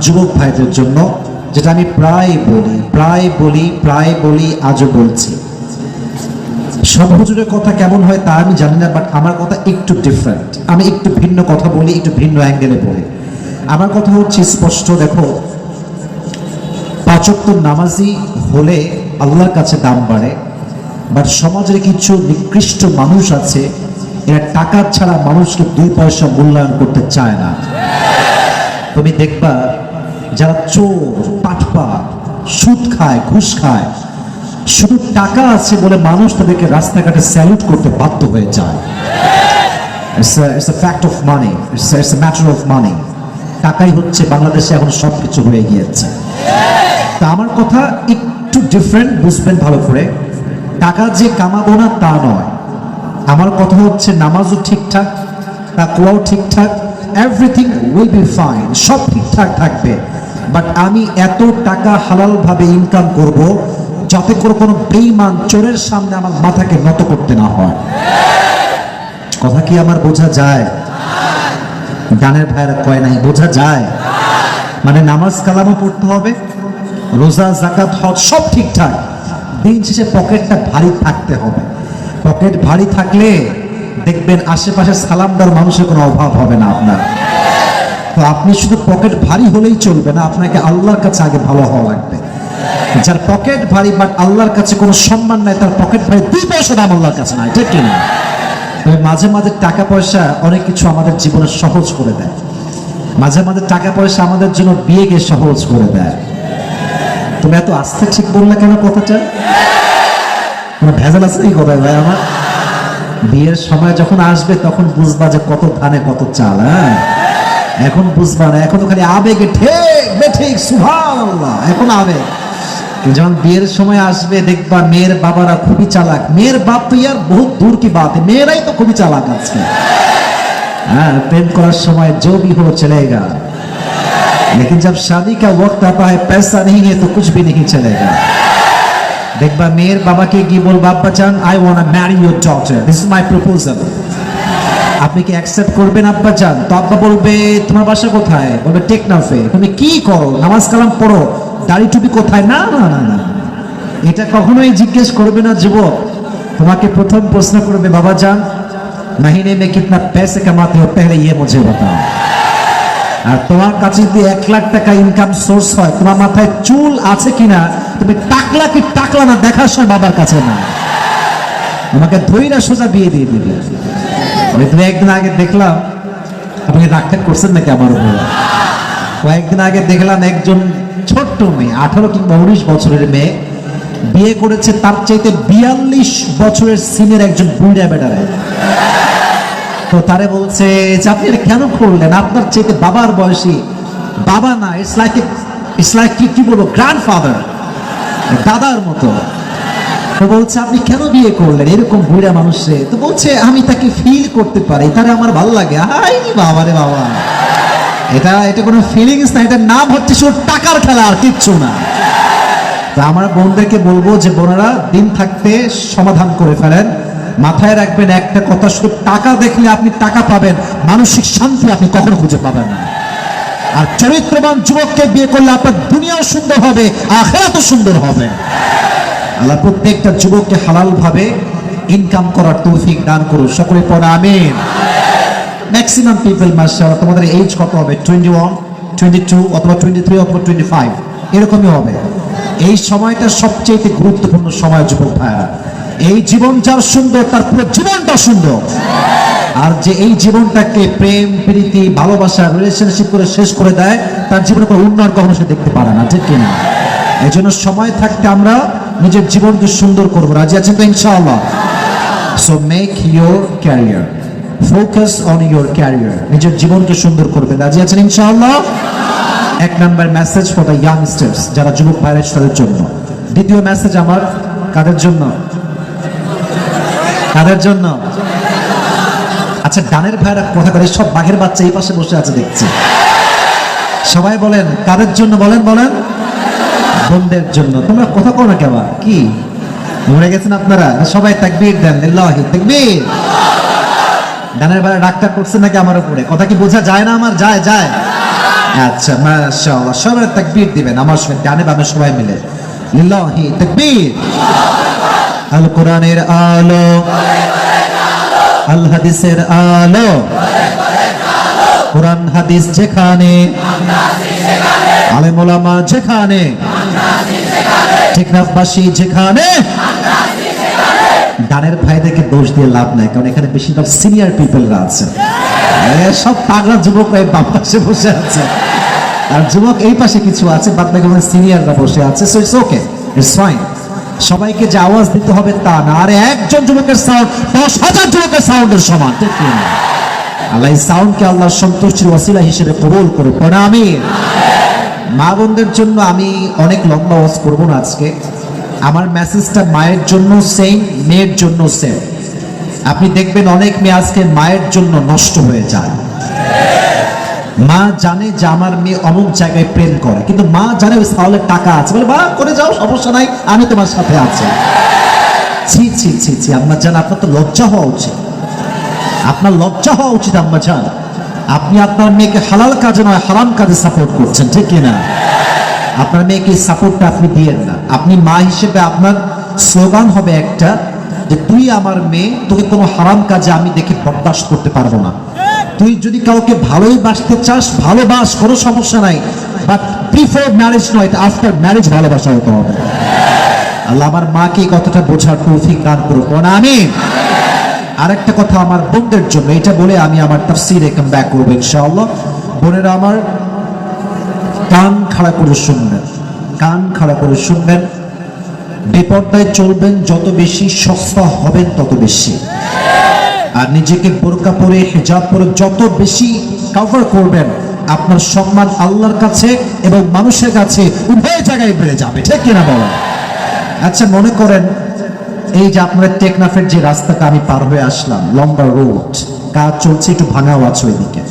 যুবক ভাইদের জন্য, যেটা আমি প্রায় বলি, আজও বলছি। সব হুজুরের কথা কেমন হয় তা আমি জানি না, বাট আমার কথা একটু ডিফারেন্ট। আমি একটু ভিন্ন কথা বলি, একটু ভিন্ন অ্যাঙ্গেলে বলি। আমার কথা হচ্ছে স্পষ্ট। দেখো, 5 ওয়াক্ত নামাজি হলে আল্লাহর কাছে দাম বাড়ে, বাট সমাজের কিছু নিকৃষ্ট মানুষ আছে, এরা টাকা ছাড়া মানুষকে 2 পয়সা মূল্যায়ন করতে চায় না। তুমি দেখবা যারা চোর, পাটপাট, সুদ খায়, ঘুষ খায়, শুধু টাকা আছে বলে মানুষ তাদেরকে রাস্তাঘাটে স্যালুট করতে বাধ্য হয়ে যায়। It's a fact of money. It's a matter of money. টাকাই হচ্ছে বাংলাদেশে এখন সবকিছু হয়ে গিয়েছে। তা আমার কথা একটু ডিফারেন্ট, বুঝবেন ভালো করে। টাকা যে কামাবো না তা নয়, আমার কথা হচ্ছে নামাজও ঠিকঠাক, তাকওয়াও ঠিকঠাক, এভরিথিং উইল বি ফাইন, সব ঠিকঠাক থাকবে। বাট আমি এত টাকা হালালভাবে ইনকাম করব যাতে করে কোনো বেঈমান চোরের সামনে আমার মাথাকে নত করতে না হয়। কথা কি আমার বোঝা যায়? গানের ভাইরা কয় নাই, বোঝা যায়? মানে নামাজ কালামও পড়তে হবে, রোজা, যাকাত, হজ সব ঠিকঠাক, দিন শেষে পকেটটা ভারী থাকতে হবে। পকেট ভারী থাকলে দেখবেন আশেপাশে সালামদার মানুষের কোনো অভাব হবে না আপনার। তো আপনি শুধু পকেট ভারী হলেই চলবে না, আপনাকে আল্লাহর কাছে আগে ভালো হওয়া লাগবে। যার পকেট ভারী বাট আল্লাহর কাছে কোনো সম্মান নাই, তার পকেট ভারী 2 পয়সা দাম আল্লাহর কাছে নাই, ঠিক কিনা? তবে মাঝে মাঝে টাকা পয়সা অনেক কিছু আমাদের জীবনে সহজ করে দেয়। মাঝে মাঝে টাকা পয়সা আমাদের জন্য বিয়েকে সহজ করে দেয়। তুমি এত আস্তে ঠিক বললে কেন কথাটা? তোমার ভেজাল আছে এই কথায় ভাই আমার? বিয়ের সময় যখন আসবে তখন বুঝবা যে কত ধানে কত চাল। হ্যাঁ, এখন বুঝবা না, এখন তো খালি আবেগে ঠিক সুবহানাল্লাহ, এখন আবেগ। যখন বিয়ের সময় আসবে দেখবা মেয়ের বাবারা খুবই চালাক। মেয়ের বাপ তো ইয়ার বহুত দূর কি বাত, মেয়েরাই তো খুবই চালাক আছে। হ্যাঁ, প্রেম করার সময় जो भी हो चलेगा, लेकिन जब शादी का वक्त आता है पैसा नहीं है तो कुछ भी नहीं चलेगा। দেখবা মেয়ের বাবাকে কি বলবা, আব্বা জান I want to marry your daughter, this is my proposal, আপনি কি অ্যাকসেপ্ট করবেন আব্বা জান? তো আব্বা বলবে তোমার বাসা কোথায়? বলবে টেকনাফে। তুমি কি করো? নামাজ কালাম পড়ো, দাড়ি টুপি কোথায়? না না না না, এটা কখনোই জিজ্ঞেস করবে না যুবক। তোমাকে প্রথম প্রশ্ন করবে, বাবা জান মহিনে মে কিতনা पैसे कमाते हो पहले ये मुझे बताओ। আর তোমার কাছে যদি 1 লাখ টাকা ইনকাম সোর্স হয়, তোমার মাথায় চুল আছে কিনা, তুমি টাকলা কি টাকলা না দেখার সময় বাবার কাছে না, তোমাকে ধইরা সোজা বিয়ে দিয়ে দিবে। আমি 2-1 দিন আগে দেখলাম, আপনি রাগটা করছেন নাকি আমার উপর? কয়েকদিন আগে দেখলাম একজন ছোট্ট মেয়ে, 18 কিংবা 19 বছরের মেয়ে, বিয়ে করেছে তার চাইতে 42 বছরের সিনিয়র একজন বুড়া বেটারে। তো তারে বলছে যে আপনি এটা কেন করলেন? আপনার চাইতে বাবার বয়সী, বাবা না, ইটস লাইক কি বলবো, গ্র্যান্ডফাদার, দাদার মতো। তো বলছে আপনি কেন বিয়ে করলেন এরকম বুড়া মানুষে? তো বলছে আমি তাকে ফিল করতে পারি, তারে আমার ভালো লাগে। হাই বাবা রে বাবা, এটা কোনো ফিলিংস না, এটার নাম হচ্ছে শুধু টাকার খেলা, আর কিচ্ছু না। তো আমার বোনদেরকে বলবো যে বোনেরা দিন থাকতে সমাধান করে ফেলেন। মাথায় রাখবেন একটা কথা, শুধু টাকা দেখলে আপনি টাকা পাবেন, মানসিক শান্তি আপনি কখনো খুঁজে পাবেন না। আর চরিত্রবান যুবককে বিয়ে করলে আপনার দুনিয়াও সুন্দর হবে, আখিরাতও সুন্দর হবে। আল্লাহ প্রত্যেকটা যুবককে হালাল ভাবে ইনকাম করার তৌফিক দান করুন, সকলে পড়ে আমিন। ম্যাক্সিমাম পিপল মাশাআল্লাহ, তোমাদের এজ কত হবে? 21, 22 অথবা 23 অথবা 25 এরকমই হবে। এই সময়টা সবচেয়ে গুরুত্বপূর্ণ সময় যুবক ভাইরা। এই জীবন যার সুন্দর তার পুরো জীবনটা সুন্দর। আর যে এই জীবনটাকে প্রেম, প্রীতি, ভালোবাসা, রিলেশনশিপ করে শেষ করে দেয়, তার জীবনে কোনো উন্নয়ন কখনো সে দেখতে পারে না, ঠিক কিনা? এই জন্য সময় থাকতে আমরা নিজের জীবনকে সুন্দর করবো। রাজি আছেন তো ইনশাআল্লাহ? So make your career, focus on your career, নিজের জীবনকে সুন্দর করবে। রাজি আছেন ইনশাআল্লাহ? 1 number message for the youngsters, যারা যুবক ভাইরা তাদের জন্য। দ্বিতীয় মেসেজ আমার কাদের জন্য? কাদের জন্য? আচ্ছা, ডানের ভাইরা কথা করে, সব বাঘের বাচ্চা এই পাশে বসে আছে দেখছি। সবাই বলেন কাদের জন্য? বলেন বলেন। বোনদের জন্য। তোমরা কথা কও না কেবা, কি মরে গেছেন আপনারা? সবাই তাকবীর দেন, লিল্লাহি তাকবীর। ডানের ভাইরা ডাক্তার করছেন নাকি আমার উপরে? কথা কি বোঝা যায় না আমার? যায় যায়। আচ্ছা মাশাআল্লাহ, সবাই তাকবীর দিবেন আমার সঙ্গে, ডানে বামে সবাই মিলে লিল্লাহি তাকবীর। আল কোরআনের আলো, আল হাদিসের আলো, কোরআন হাদিস যেখানে, আলেম ওলামা যেখানে, টেকনাফবাসী যেখানে। ডানের ভাইদেরকে দোষ দিয়ে লাভ নাই, কারণ এখানে বেশিরভাগ সিনিয়র পিপলরা আছে, সব পাগলা যুবকরা বাম পাশে বসে আছে, আর যুবক এই পাশে কিছু আছে, বাদ বাকি সিনিয়ররা বসে আছে। So it's okay, it's fine. সবাইকে যে আওয়াজ দিতে হবে তা না, আরে একজন যুবকের সাউন্ড 10,000 যুবকের সাউন্ডের সমান, ঠিক কি না? আল্লাহ এই সাউন্ডকে আল্লাহর সন্তুষ্টির ওয়াসিলা হিসেবে কবুল করে পড়ে আমিন। মা বোনদের জন্য আমি অনেক লম্বা ওয়াজ করব না আজকে। আমার মেসেজটা মায়ের জন্য সেম, মেয়ের জন্য সেম। আপনি দেখবেন অনেক মেয়ে আজকে মায়ের জন্য নষ্ট হয়ে যায়। মা জানে যে আমার মেয়ে অমুক জায়গায় প্রেম করে, কিন্তু মা জানে ওই সাওয়ালের টাকা আছে, বলে বা করে যাও, সমস্যা নাই, আমি তোমার সাথে আছি। ছি ছি ছি ছি, আম্মা জান, আপনার তো লজ্জা হওয়া উচিত, আপনার লজ্জা হওয়া উচিত আম্মা জান। আপনি আপনার মেয়েকে হালাল কাজে নয় হারাম কাজে সাপোর্ট করছেন, ঠিক কিনা? আপনার মেয়েকে সাপোর্টটা আপনি দিয়েন না। আপনি মা হিসেবে আপনার স্লোগান হবে একটা, যে তুই আমার মেয়ে, তোকে কোনো হারাম কাজে আমি দেখে বরদাস্ত করতে পারবো না। তুই যদি কাউকে ভালোই বাসতে চাস, ভালোবাস, কোনো সমস্যা নাই, বাট বিফোর ম্যারেজ নয়, আফটার ম্যারেজ ভালোবাসা হতে হবে। আল্লাহ আমার মাকে এই কথাটা বোঝার তৌফিক দান করুক না আমিন। আরেকটা কথা আমার বোনদের জন্য, এটা বলে আমি আমার তাফসীরে কাম ব্যাক করব ইনশাআল্লাহ। বোনেরা আমার, কান খাড়া করে শুনবেন, কান খাড়া করে শুনবেন। বেপরদায় চলবেন যত বেশি, সস্তা হবেন তত বেশি। আর নিজেকে বোরকা পরে, হিজাব পরে যত বেশি কভার করবেন, আপনার সম্মান আল্লাহর কাছে এবং মানুষের কাছে উভয় জায়গায় বেড়ে যাবে, ঠিক কিনা বলেন? আচ্ছা মনে করেন এই যে আপনার টেকনাফের যে রাস্তাটা আমি পার হয়ে আসলাম, লম্বা রোড, কাজ চলছে, একটু ভাঙাও আছে ওইদিকে।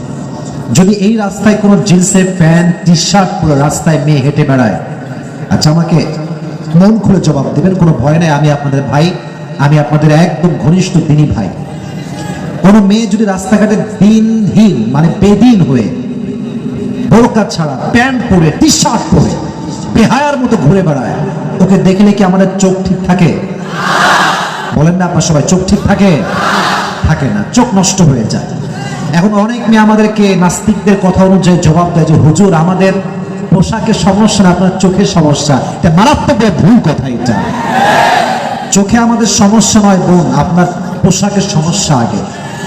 যদি এই রাস্তায় কোনো জিন্সের প্যান্ট টি শার্ট পুরো রাস্তায় মেয়ে হেঁটে বেড়ায়, আচ্ছা আমাকে মন খুলে জবাব দেবেন, কোনো ভয় নাই, আমি আপনাদের ভাই, আমি আপনাদের একদম ঘনিষ্ঠ দিনী ভাই। কোনো মেয়ে যদি রাস্তাঘাটে দিনহীন মানে বেদিন হয়ে বোরকা ছাড়া প্যান্ট পরে টি শার্ট পরে বেহায়ার মতো ঘুরে বেড়ায়, ওকে দেখলে কি আমাদের চোখ ঠিক থাকে? বলেন না আপনার সবাই, চোখ ঠিক থাকে? থাকে না, চোখ নষ্ট হয়ে যায়। এখন অনেক মেয়ে আমাদেরকে নাস্তিকদের কথা অনুযায়ী জবাব দেয় যে হুজুর আমাদের পোশাকের সমস্যা না, আপনার চোখের সমস্যা। এটা মারাত্মক ভুল কথা। এটা চোখে আমাদের সমস্যা নয় বোন, আপনার পোশাকের সমস্যা আগে।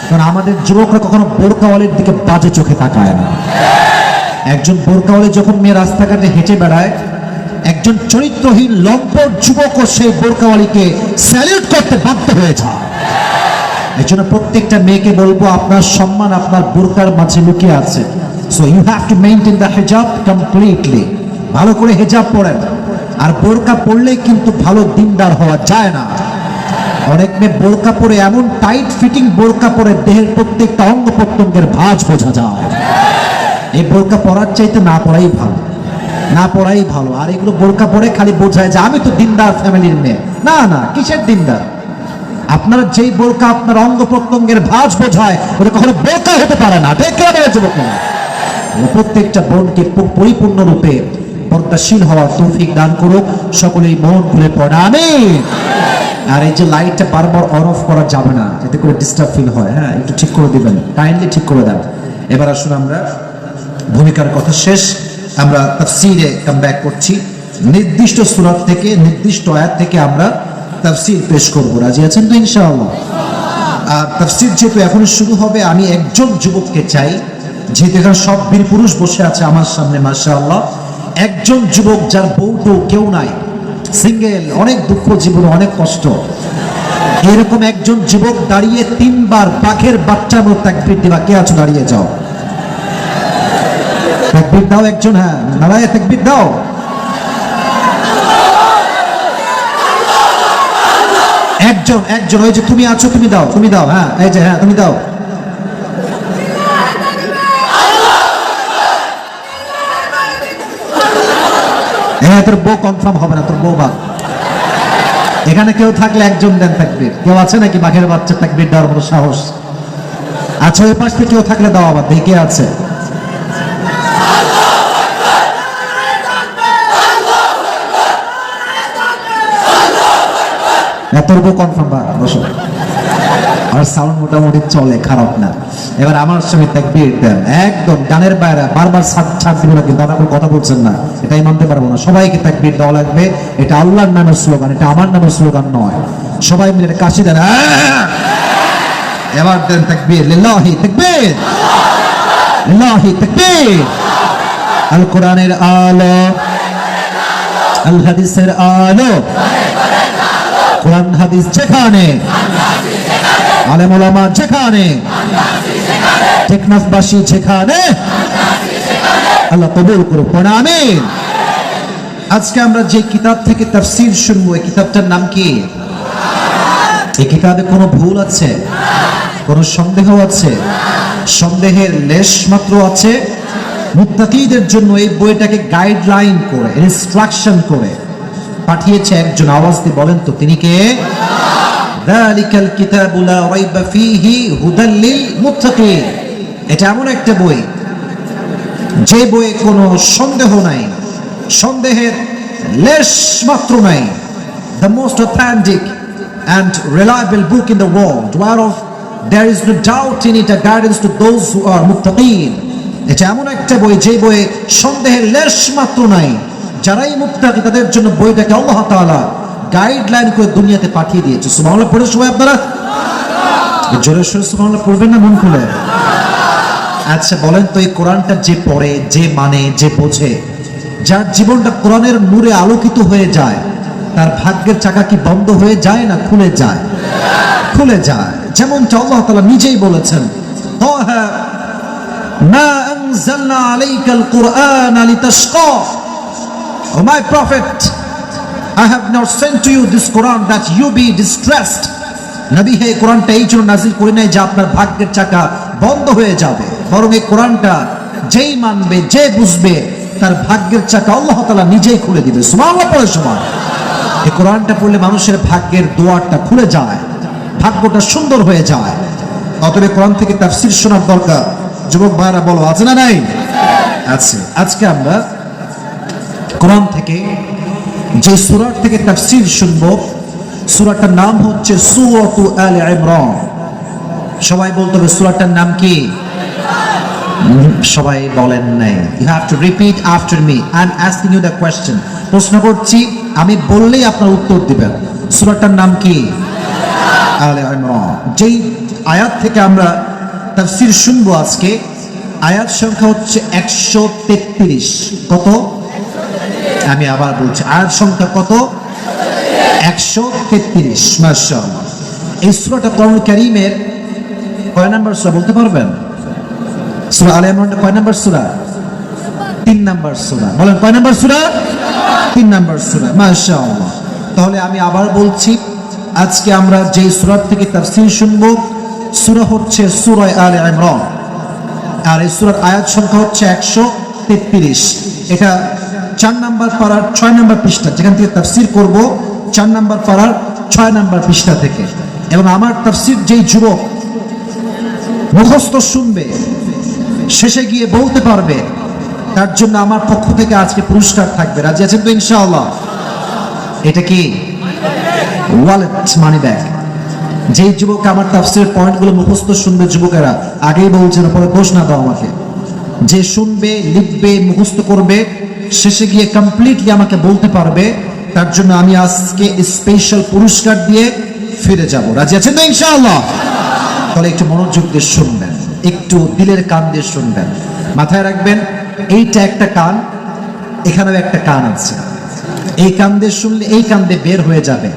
কারণ আমাদের যুবকরা কখনো বোরকাওয়ালির দিকে বাজে চোখে তাকায় না। একজন বোরকাওয়ালি যখন মেয়ে রাস্তাঘাটে হেঁটে বেড়ায়, একজন চরিত্রহীন লম্পট যুবকও সেই বোরকাওয়ালিকে স্যালিউট করতে বাধ্য হয়ে যায়। এই জন্য প্রত্যেকটা মেয়েকে বলবো, আপনার সম্মান আপনার বোরকার মাঝে লুকিয়ে আছে। So you have to maintain the hijab completely. ভালো করে হিজাব পরেন। আর বোরকা পরলে কিন্তু ভালো দিনদার হওয়া যায় না। অনেক মেয়ে বোরকা পরে, এমন টাইট ফিটিং বোরকা পরে দেহের প্রত্যেকটা অঙ্গ প্রত্যঙ্গের ভাঁজ বোঝা যায়। এই বোরকা পরার চাইতে না পরাই ভালো, না পড়াই ভালো। আর এগুলো বোরকা পরে খালি বোঝায় যে আমি তো দিনদার ফ্যামিলির মেয়ে। না না, কিসের দিনদার? আপনার যেই বোরকা আপনার অঙ্গ প্রত্যঙ্গের ভাঁজ বোঝায়, ওটা কখনো বোরকা হতে পারে না। প্রত্যেকটা বোনকে পরিপূর্ণরূপে পর্দাশীল হওয়ার তৌফিক দান করুক। সকলেই মন খুলে পড়া আমিন। আর এই যে লাইটটা বারবার অন অফ করা যাবে না, এতে করে ডিস্টার্ব ফিল হয়। হ্যাঁ, একটু ঠিক করে দিবেন, কাইন্ডলি ঠিক করে দেন। এবার আসুন আমরা ভূমিকার কথা শেষ, আমরা তাফসীরে কাম ব্যাক করছি। নির্দিষ্ট সূরা থেকে, নির্দিষ্ট আয়াত থেকে আমরা তাফসীর পেশ করব। রাজি আছেন তো ইনশাআল্লাহ? আর তাফসীর যেহেতু এখন শুরু হবে, আমি একজন যুবককে চাই, যেহেতু এখানে সব বীর পুরুষ বসে আছে আমার সামনে মাশাআল্লাহ, একজন যুবক যার বউটো কেউ নাই, সিঙ্গেল, অনেক দুঃখ জীবনে, অনেক কষ্ট, এরকম একজন যুবক দাঁড়িয়ে 3 বার বাঘের বাচ্চার মতো তাকবীর দিবা। কে আছো? দাঁড়িয়ে যাও, তাকবীর দাও একজন। হ্যাঁ, নারায়ে তাকবীর দাও। একজন একজন, ওই যে তুমি আছো, তুমি দাও, তুমি দাও। হ্যাঁ, এই যে, হ্যাঁ তুমি দাও। হ্যাঁ, তোর বউ কনফার্ম হবে না, তোর বউ বাঘ। এখানে কেউ থাকলে একজন দেন তাকবীর। কেউ আছে নাকি বাঘের বাচ্চা তাকবীর দেওয়ার মতো সাহস? আচ্ছা, ওই পাশ থেকে কেউ থাকলে দাও আবার। দেখে আছে এতটুকু কনফার্ম বা বসো। আর সাউন্ড মোটামুটি চলে, খারাপ না। এবার আমার সঙ্গে তাকবীর দেন, একদম গানের বাইরে বারবার ছাড় দিব না, কিন্তু আপনারা কথা বলছেন না, এটাই মানতে পারবো না। সবাইকে তাকবীর দেওয়া লাগবে, এটা আল্লাহর নামের স্লোগান, এটা আমার নামের স্লোগান নয়। সবাই মিলে এটা কাশি দেন, এবার দেন তাকবীর, লিল্লাহি তাকবীর, লিল্লাহি তাকবীর। আল কোরআনের আলো, আল হাদিসের আলো, কোরআন হাদিস যেখানে, আলেম ওলামা যেখানে, টেকনাফবাসী যেখানে, আল্লাহ কবুল করুক, আমিন। আজকে আমরা যে কিতাব থেকে তাফসীর শুনবো, এই কিতাবটার নাম কি? এই কিতাবে কোনো ভুল আছে? কোনো সন্দেহ আছে? সন্দেহের লেশ মাত্র আছে? মুত্তাকিদের জন্য এই বইটাকে গাইডলাইন করে, ইনস্ট্রাকশন করে পাঠিয়েছে একজন। আওয়াজ দিয়ে বলেন তো তিনি কে? যালিকাল কিতাবু লা রাইবা ফীহি হুদাল লিল মুত্তাকিন। এটা এমন একটা বই, যে বইয়ে কোনো সন্দেহ নাই, সন্দেহের লেশ মাত্র নাই। The most authentic and reliable book in the world, whereof there is no doubt in it, a guidance to those who are muttaqin. এটা এমন একটা বই, যে বইয়ে সন্দেহের লেশ মাত্র নাই। যারাই মুত্তাকি তাদের জন্য বইটাকে আল্লাহ তাআলা গাইডলাইন করে দুনিয়াতে পাঠিয়ে দিয়েছে। সুবহানাল্লাহ পড়ে সবাই আপনারা জোরে সোরে সুবহানাল্লাহ পড়বেন না মন খুলে? আচ্ছা বলেন তো, এই কোরআনটা যে পড়ে, যে মানে, যে বোঝে, যার জীবনটা কোরআনের নূরে আলোকিত হয়ে যায়, তার ভাগ্যের চাকা কি বন্ধ হয়ে যায় না খুলে যায়? খুলে যায়। যেমনটা আল্লাহ তাআলা নিজেই বলেছেন, তাহা মা আনজালনা আলাইকাল কুরআনা লিতাশকা। O my prophet, I have not sent to you this Quran that you be distressed. নবী হে, কোরআনটা এই জন্য নাযিল করি নাই যে আপনার ভাগ্যের চাকা বন্ধ হয়ে যাবে, বরং এই কোরআনটা যেই মানবে, যে বুঝবে, তার ভাগ্যের চাকা আল্লাহ তাআলা নিজেই খুলে দিবে। সুবহানাল্লাহ পড়ে সমান। এই কোরআনটা পড়লে মানুষের ভাগ্যের দুয়ারটা খুলে যায়, ভাগ্যটা সুন্দর হয়ে যায়। অতএব কোরআন থেকে তাফসীর শোনার দরকার। যুবক ভাইরা বলো, আছে না নাই? আছে। আজকে আমরা কোরআন থেকে যে সূরা থেকে তাফসীর শুনবো, সূরাটার নাম হচ্ছে সূরাতু আলে ইমরান। সবাই বলতে হবে সূরাটার নাম কি? সবাই বলেন নাই। You have to repeat after me. I am asking you the question. প্রশ্ন করছি, আমি বললেই আপনার উত্তর দিবেন। সূরাটার নাম কি? আলে ইমরান। যেই আয়াত থেকে আমরা তাফসীর শুনবো আজকে, আয়াত সংখ্যা হচ্ছে 133। কত? আমি আবার বলছি, আয়াত সংখ্যা কত? 133। মাশাআল্লাহ। এই সূরাটা কোরআনুল কারীমের কয় নাম্বার সূরা বলতে পারবেন? সূরা আলে ইমরানটা কয় নাম্বার সূরা? 3 নাম্বার সূরা। বলেন কয় নাম্বার সূরা? 3 নাম্বার সূরা। মাশাআল্লাহ। তাহলে আমি আবার বলছি, আজকে আমরা যে সূরা থেকে তাফসীর শুনবো, সূরা হচ্ছে সূরা আলে ইমরান। আর এই সূরার আয়াত সংখ্যা হচ্ছে 133। এটা 4 নাম্বার পারার 6 নাম্বার পৃষ্ঠা, যেখান থেকে তাফসীর করব, 4 নাম্বার পারার 6 নাম্বার পৃষ্ঠা থেকে। এবং আমার তাফসীর যেই যুবক মুখস্থ শুনবে, শেষে গিয়ে বলতে পারবে, তার জন্য আমার পক্ষ থেকে আজকে পুরস্কার থাকবে। রাজি আছেন তো ইনশাআল্লাহ? এটা কি? Wallet, money bag. যেই যুবক আমার তাফসীরের পয়েন্টগুলো মুখস্থ শুনবে, যুবকেরা আগেই বলছেন, পরে দোষ না দাও আমাকে, যে শুনবে, লিখবে, মুখস্থ করবে, শেষে গিয়ে কমপ্লিটলি আমাকে বলতে পারবে, তার জন্য আমি আজকে স্পেশাল পুরস্কার দিয়ে ফিরে যাব। রাজি আছেন তো ইনশাআল্লাহ? তাহলে একটু মনোযোগ দিয়ে শুনবেন, একটু দিলের কান দিয়ে শুনবেন। মাথায় রাখবেন, এইটা একটা কান, এখানেও একটা কান আছে। এই কান দিয়ে শুনলে এই কান দিয়ে বের হয়ে যাবে,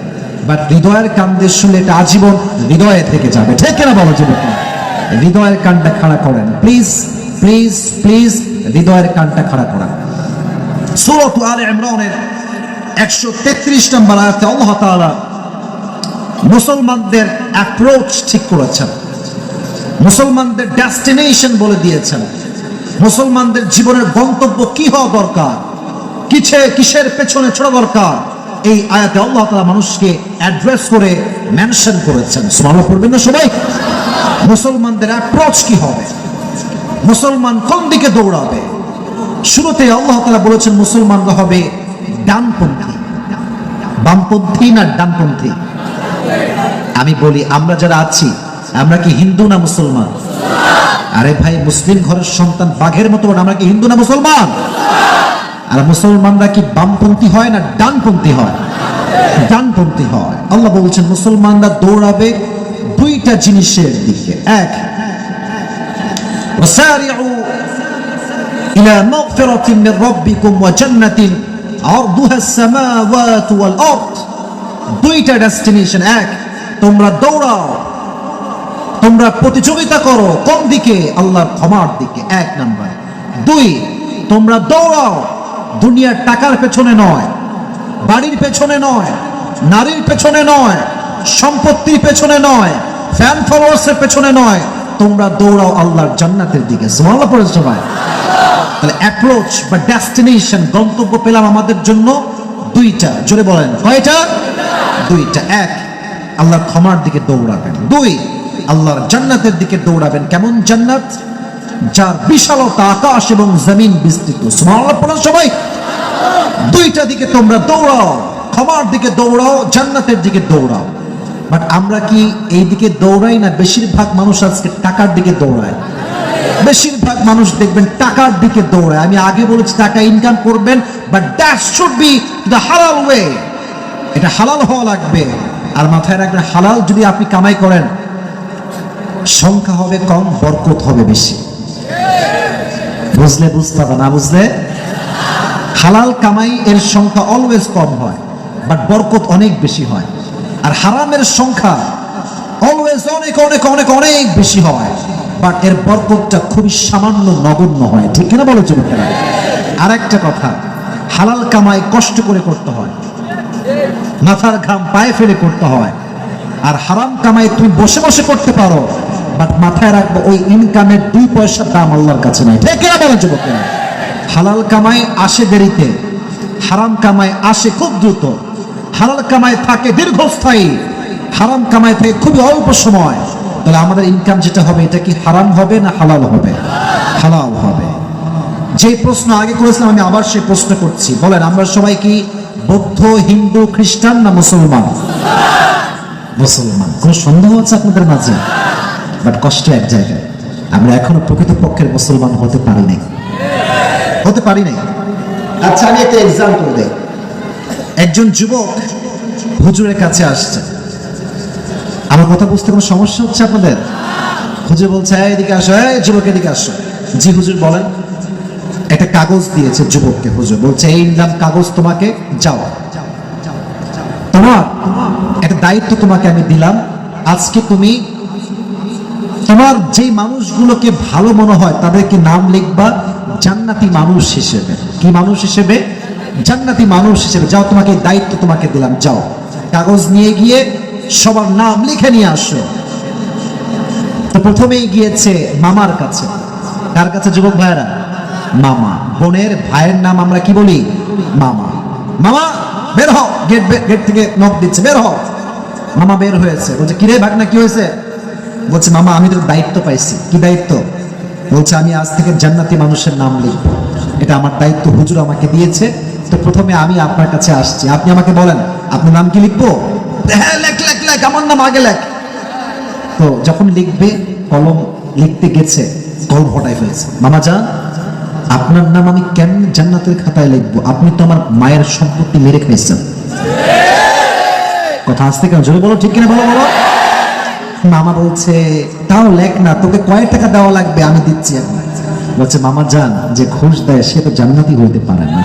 বাট হৃদয়ের কান দিয়ে শুনলে এটা আজীবন হৃদয়ে থেকে যাবে। ঠিক কিনা বলো যুবক? হৃদয়ের কানটা খাড়া করেন প্লিজ, প্লিজ, প্লিজ। হৃদয়ের কানটা খাড়া করেন। সূরাতু আলে ইমরানের 133 নম্বর আয়াতে আল্লাহ তাআলা মুসলমানদের অ্যাপ্রোচ ঠিক করেছেন, মুসলমানদের ডেস্টিনেশন বলে দিয়েছেন, মুসলমানদের জীবনের গন্তব্য কি হওয়া দরকার, কিসের পেছনে ছোড়া দরকার। এই আয়াতে আল্লাহ তাআলা মানুষকে অ্যাড্রেস করে মেনশন করেছেন। সুবহানাল্লাহ পড়বেন না সবাই? মুসলমানদের অ্যাপ্রোচ কি হবে, মুসলমান কোন দিকে দৌড়াবে। শুরুতে আল্লাহ তাআলা বলেছেন মুসলমানরা হবে ডানপন্থী। বামপন্থী না ডানপন্থী? আমি বলি আমরা যারা আছি আমরা কি হিন্দু না মুসলমান? আরে ভাই, মুসলিম ঘরের সন্তান বাঘের মতো, আমরা কি হিন্দু না মুসলমান? আর মুসলমানরা কি বামপন্থী হয় না ডানপন্থী হয়? ডানপন্থী হয়। আল্লাহ বলছেন মুসলমানরা দৌড়াবে দুইটা জিনিসের দিকে। এক, ওয়াসারিউ ইলা মাগফিরাতিন মির রাব্বিকুম ওয়া জান্নাতিন আরদুহা আস-সামাওয়াতু ওয়াল আরদ। দুইটা ডেস্টিনেশন। এক, তোমরা দৌড়াও, তোমরা প্রতিযোগিতা করো কোন দিকে? আল্লাহর ক্ষমার দিকে, এক নাম্বার। দুই, তোমরা দৌড়াও দুনিয়ার টাকার পেছনে নয়, বাড়ির পেছনে নয়, নারীর পেছনে নয়, সম্পত্তির পেছনে নয়, ফ্যান ফলোয়ার্সের পেছনে নয়, তোমরা দৌড়াও আল্লাহর জান্নাতের দিকে। সুবহানাল্লাহ পড়ে সবাই। তাহলে অ্যাপ্রোচ বা ডেস্টিনেশন, গন্তব্য পেলাম আমাদের জন্য দুইটা। জোরে বলেন কয়টা? দুইটা। এক, আল্লাহর ক্ষমার দিকে দৌড়াবেন। দুই, আল্লাহর জান্নাতের দিকে দৌড়াবেন। কেমন জান্নাত? যার বিশালতা আকাশ এবং জমিন বিস্তৃত। সুবহানাল্লাহ পড়েন সবাই। দুইটা দিকে তোমরা দৌড়াও, ক্ষমার দিকে দৌড়াও, জান্নাতের দিকে দৌড়াও। বাট আমরা কি এই দিকে দৌড়াই না? বেশিরভাগ মানুষ আজকে টাকার দিকে দৌড়ায়। বেশিরভাগ মানুষ দেখবেন টাকার দিকে দৌড়ায়। আমি আগে বলেছি টাকা ইনকাম করবেন, but that should be the হালাল ওয়ে। এটা হালাল হওয়া লাগবে। আর মাথায় রাখবেন, হালাল যদি আপনি কামাই করেন, সংখ্যা হবে কম, বরকত হবে বেশি। বুঝলে বুঝতে হবে, না বুঝলে? হালাল কামাই এর সংখ্যা অলওয়েজ কম হয়, বাট বরকত অনেক বেশি হয়। আর হারামের সংখ্যা অলওয়েজ অনেক অনেক অনেক অনেক বেশি হয়, বাট এর বরকতটা খুবই সামান্য, নগণ্য হয়। ঠিক কিনা বলো যুবকেরা? আর একটা কথা, হালাল কামাই কষ্ট করে করতে হয়, মাথার ঘাম পায়ে ফেলে করতে হয়। আর হারাম কামাই তুমি বসে বসে করতে পারো, বাট মাথায় রাখবো ওই ইনকামের 2 পয়সার দাম আল্লাহর কাছে নাই। ঠিক কিনা বলো যুবকেরা? হালাল কামাই আসে দেরিতে, হারাম কামাই আসে খুব দ্রুত। হালাল কামাই থাকে দীর্ঘস্থায়ী, হারাম কামাই থাকে খুবই অল্প সময়। তাহলে আমাদের ইনকাম যেটা হবে, এটা কি হারাম হবে না হালাল হবে? হালাল হবে। যে প্রশ্ন আগে করেছিলাম, আমি আবার সেই প্রশ্ন করছি। বলেন, আমরা সবাই কি বৌদ্ধ, হিন্দু, খ্রিস্টান না মুসলমান? মুসলমান। কোন সন্দেহ আছে আপনাদের মাঝে? বাট কষ্ট এক জায়গায়, আমরা এখনো প্রকৃতপক্ষের মুসলমান হতে পারি নাই, হতে পারি নাই। আচ্ছা, আমি একটা এক্সাম্পল দেই। একজন যুবক হুজুরের কাছে আসছে। আমার কথা বুঝতে কোনো সমস্যা হচ্ছে আপনাদের? হুজুর বলছে, এদিকে আসো, যুবক এদিকে আসো। জি হুজুর বলেন। একটা কাগজ দিয়েছে যুবককে। হুজুর বলছে, এই নিলাম কাগজ, তোমাকে যাও, তোমার একটা দায়িত্ব তোমাকে আমি দিলাম। আজকে তুমি তোমার যে মানুষগুলোকে ভালো মনে হয় তাদেরকে নাম লিখবা জান্নাতি মানুষ হিসেবে। কি মানুষ হিসেবে? জান্নাতি মানুষ হিসেবে। যাও, তোমাকে এই দায়িত্ব তোমাকে দিলাম, যাও কাগজ নিয়ে গিয়ে সবার নাম লিখে নিয়ে আসো। তো প্রথমেই গিয়েছে মামার কাছে। কার কাছে যুবক ভাইয়েরা? মামা। বোনের ভাইয়ের নাম আমরা কি বলি? মামা। মামা বের হও, গেট থেকে নক দিচ্ছে, বের হও। মামা বের হয়েছে। বলছে, কিরে ভাগনা, কি হয়েছে? বলছে, মামা আমি তো দায়িত্ব পাইছি। কি দায়িত্ব? বলছে, আমি আজ থেকে জান্নাতি মানুষের নাম লিখবো, এটা আমার দায়িত্ব, হুজুর আমাকে দিয়েছে। তো প্রথমে আমি আপনার কাছে আসছি, আপনি আমাকে বলেন আপনার নাম কি লিখবো? হ্যাঁ, লেখ লেখ লেখ, আমার নাম আগে লেখ। তো যখন লিখবে, কলম লিখতে গেছে, কলম হটাই ফেলছে। মামা যান, আপনার নাম আমি কেন জান্নাতের খাতায় লিখবো? আপনি তো আমার মায়ের সম্পত্তি মেরে খেয়েছেন। কথা আসতে কেন? জোরে বলো, ঠিক কিনা বলো বলো। মামা বলছে, তাও লেখ না, তোকে কয় টাকা দেওয়া লাগবে আমি দিচ্ছি। বলছে, মামা যান, যে ঘুষ দেয় সে তো জান্নাতি হইতে পারে না।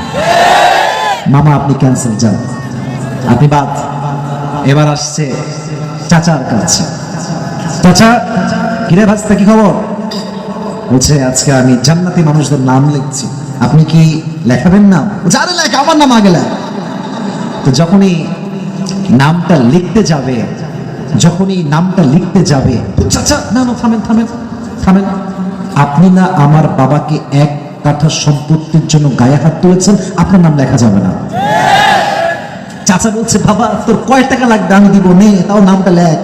মামা আপনি ক্যান্সেল, যান, আপনি বাদ। এবার আসছে চাচার কাছে। চাচা, কিরে ভাস্তা, কি খবর? বলছে, আজকে আমি জান্নাতি মানুষদের নাম লিখছি, আপনি কি লেখাবেন নাম? বলছে, আরে লেখ, আমার নাম আগে লেখ। তো যখনই নামটা লিখতে যাবে, চাচা, না না, থামেন থামেন থামেন, আপনি না আমার বাবাকে 1 কাঠা সম্পত্তির জন্য গায়ে হাত তুলেছেন, আপনার নাম লেখা যাবে না। চাচা বলছে, বাবা তোর কয় টাকা লাগবে আমি দিব, নে, তাও নামটা লেখ।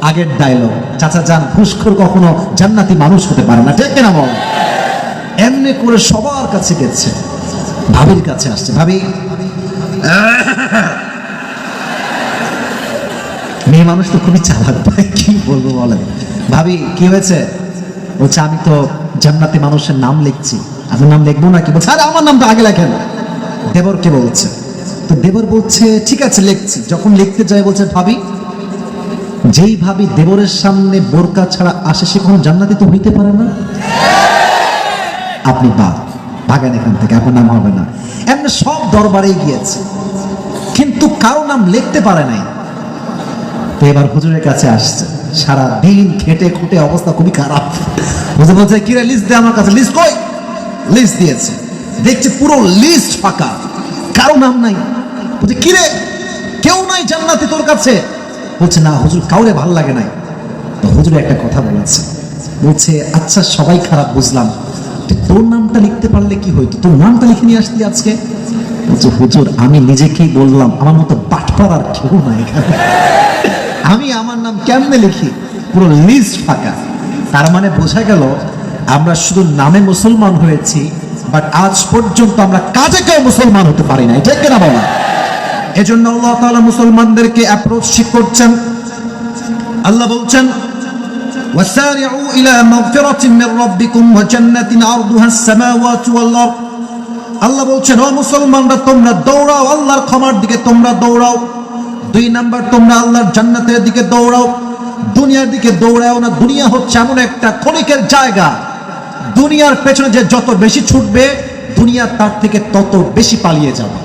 আগের ডায়লগ। চাচা যান, ঘুষখোর কখনো জান্নাতি মানুষ হতে পারে না। ঠিক কিনা বল? এমনি করে সবার কাছে গেছে, ভাবির কাছে আসছে। ভাবি, মেয়ে মানুষ তো খুবই চালাক ভাই, কি বলবো বলেন। ভাবি কি হয়েছে? বলছে আমি তো জান্নাতি মানুষের নাম লিখছি। আপনার নাম লিখবো না কি? বলছে আরে আমার নামটা আগে লেখেন। দেবরকে বলছে, তো দেবর বলছে ঠিক আছে লিখছি। যখন লিখতে যায় বলছে ভাবি, যেই ভাবি দেবরের সামনে বোরকা ছাড়া আসে সে কোনো জান্নাতি তো হইতে পারে না। আপনি ভাগেন এখান থেকে, আপনার নাম হবে না। এমনি সব দরবারে গিয়েছে কিন্তু কারো নাম লিখতে পারে নাই। তো এবার হুজুরের কাছে আসছে, সারা দিন খেটে খুঁটে অবস্থা খুবই খারাপ। হুজুর বলছে কিরে লিস্ট দে আমার কাছে। লিস্ট কই? লিস্ট দিয়েছে, দেখছে পুরো লিস্ট ফাঁকা, কারো নাম নাই। বলছে কিরে কেউ নাই জান্নাতি তোর কাছে? বলছে না হুজুর কাউরে ভালো লাগে নাই। তো হুজুর একটা কথা বলেছে, বলছে আচ্ছা সবাই খারাপ বুঝলাম, তোর নামটা লিখতে পারলে কি হইতো? তোর নামটা লিখে নিয়ে আসতি আজকে। বলছে হুজুর আমি নিজেকেই বললাম আমার মতো বাটপার আর কেউ নাই এখানে, আমি আমার নাম কেমনে লিখি? পুরো লিস্ট ফাঁকা। তার মানে বোঝা গেল আমরা শুধু নামে মুসলমান হয়েছি, বাট আজ পর্যন্ত আমরা কাজে কেউ মুসলমান হতে পারি না, ঠিক কিনা বলা? এজন্য আল্লাহ তাআলা মুসলমানদেরকে অ্যাপ্রোচ ঠিক করছেন। আল্লাহ বলছেন ওয়াসারিউ ইলা মাগফিরাতিন মির রাব্বিকুম ওয়া জান্নাতিন আরদুহা আস-সামাওয়াতু ওয়াল আরদ। আল্লাহ বলছেন ও মুসলমানরা তোমরা দৌড়াও আল্লাহর ক্ষমার দিকে, তোমরা দৌড়াও। 2 নাম্বার তোমরা আল্লাহর জান্নাতের দিকে দৌড়াও, দুনিয়ার দিকে দৌড়াও না। দুনিয়া হচ্ছে এমন একটা ক্ষণিকের জায়গা, দুনিয়ার পেছনে যে যত বেশি ছুটবে দুনিয়া তার থেকে তত বেশি পালিয়ে যাবে।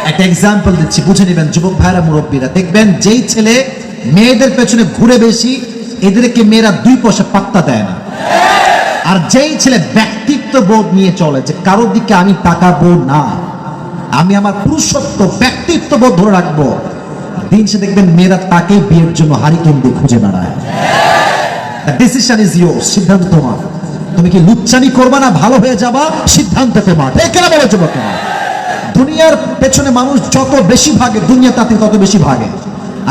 একটা এক্সাম্পল দিচ্ছি বুঝে নেবেন যুবক ভাইরা মুরব্বীরা। দেখবেন যেই ছেলে মেয়েদের পেছনে ঘুরে বেশি, এদেরকে মেয়েরা 2 পয়সা পাত্তা দেয় না। আর যেই ছেলে ব্যক্তিত্ব বোধ নিয়ে চলে যে কারোর দিকে আমি তাকাবো না, আমি আমার পুরুষত্ব ব্যক্তিত্ব বোধ ধরে রাখবো, দিন সে দেখবেন মেয়েরা তাকে বিয়ের জন্য হারিকেন দিয়ে খুঁজে বেড়ায়। ডিসিশন ইজ ইয়োর, সিদ্ধান্ত তোমার। তুমি কি লুচ্চানি করবা না ভালো হয়ে যাবা, সিদ্ধান্ত তোমার। ঠিক কেন বলে যুবকেরা? দুনিয়ার পেছনে মানুষ যত বেশি ভাগে দুনিয়া তাতে তত বেশি ভাগে,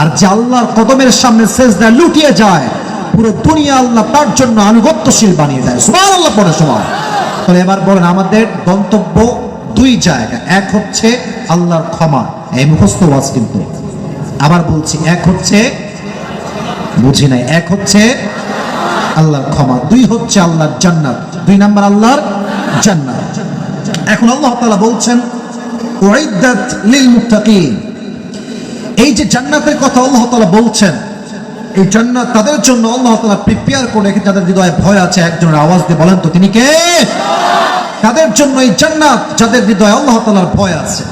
আর যে আল্লাহর কদমের সামনে সেজদায় লুটিয়ে যায় পুরো দুনিয়া আল্লাহ তার জন্য আনুগত্যশীল বানিয়ে দেয়। সুবহানাল্লাহ পড়ে সবাই। তাহলে এবার বলেন আমাদের গন্তব্য 2 জায়গা। এক হচ্ছে আল্লাহর ক্ষমা, এই মুখস্থ ওয়াজ কিন্তু আবার বলছি, এক হচ্ছে বুঝি নাই, এক হচ্ছে আল্লাহর ক্ষমা, 2 হচ্ছে আল্লাহর জান্নাত। 2 নাম্বার আল্লাহর জান্নাত। এখন আল্লাহ তাআলা বলছেন উইদ্দাত লিল মুত্তাকিন। এই যে জান্নাতের কথা আল্লাহ তাআলা বলছেন, এই জান্নাত তাদের জন্য আল্লাহ তাআলা প্রিপেয়ার করে রেখে যাদের হৃদয়ে ভয় আছে। একজনের আওয়াজ দিয়ে বলেন তো তিনি কে? তাদের জন্য এই জান্নাত যাদের হৃদয়ে আল্লাহ তাআলার ভয় আছে।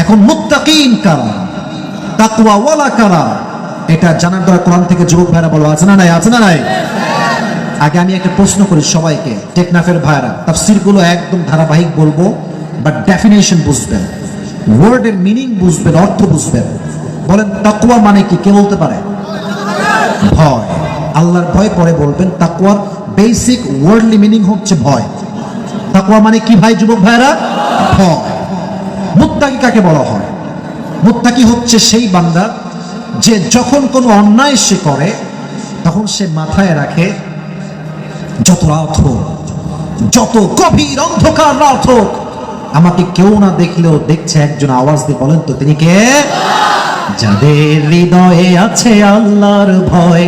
এখন মুত্তাকিন কারা, তাকওয়া ওয়ালা কারা, এটা জানার দরকার। কোরআন থেকে যুবক ভাইরা বলো আছে না নাই? আছে না নাই? আগে আমি একটা প্রশ্ন করি সবাইকে, টেকনাফের ভাইরা, তাফসীর গুলো একদম ধারাবাহিক বলবো, বাট ডেফিনেশন বুঝবেন, ওয়ার্ডের মিনিং বুঝবেন, অর্থ বুঝবেন। বলেন তাকওয়া মানে কি? কে বলতে পারে? ভয়, আল্লাহর ভয়। পরে বলবেন তাকওয়ার বেসিক ওয়ার্ডলি মিনিং হচ্ছে ভয়। তাকওয়া মানে কি ভাই যুবক ভাইরা? ভয়। মুত্তাকি কাকে বলা হয়? মুত্তাকি হচ্ছে সেই বান্দা যে যখন কোনো অন্যায় সে করে তখন সে মাথায় রাখে যত রাত হোক, যত গভীর অন্ধকার রাত হোক, আমাকে কেউ না দেখলেও দেখছে একজন। আওয়াজ দিয়ে বলেন তো তিনি কে? যাদের হৃদয়ে আছে আল্লাহর ভয়